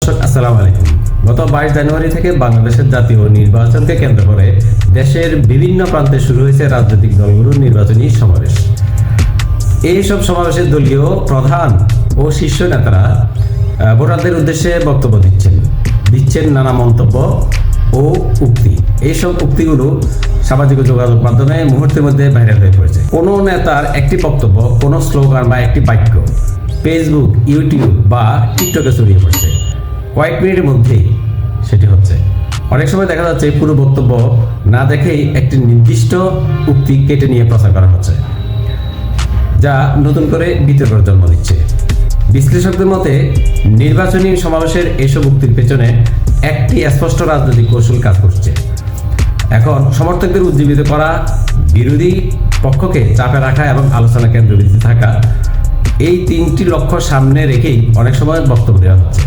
আসসালামু আলাইকুম। গত 22 জানুয়ারি থেকে বাংলাদেশের জাতীয় নির্বাচনকে কেন্দ্র করে দেশের বিভিন্ন প্রান্তে শুরু হয়েছে রাজনৈতিক দলগুলোর নির্বাচনী সমাবেশ। এইসব সমাবেশে দলীয় প্রধান ও শীর্ষ নেতারা ভোটারদের উদ্দেশ্যে বক্তব্য দিচ্ছেন নানা মন্তব্য ও উক্তি। এইসব উক্তিগুলো সামাজিক যোগাযোগ মাধ্যমে মুহূর্তের মধ্যে ভাইরাল হয়ে পড়েছে। কোনো নেতার একটি বক্তব্য, কোনো স্লোগান বা একটি বাক্য ফেসবুক, ইউটিউব বা টিকটকে ছড়িয়ে পড়ছে। কয়েক মিনিটের মধ্যেই সেটি হচ্ছে। অনেক সময় দেখা যাচ্ছে পুরো বক্তব্য না দেখেই একটি নির্দিষ্ট উক্তি কেটে নিয়ে প্রচার করা হচ্ছে, যা নতুন করে বিতর্কের জন্ম দিচ্ছে। বিশ্লেষকদের মতে নির্বাচনী সমাবেশের এসব উক্তির পেছনে একটি স্পষ্ট রাজনৈতিক কৌশল কাজ করছে। এখন সমর্থকদের উজ্জীবিত করা, বিরোধী পক্ষকে চাপে রাখা এবং আলোচনা কেন্দ্রবিন্দুতে থাকা, এই তিনটি লক্ষ্য সামনে রেখেই অনেক সময় বক্তব্য দেওয়া হচ্ছে।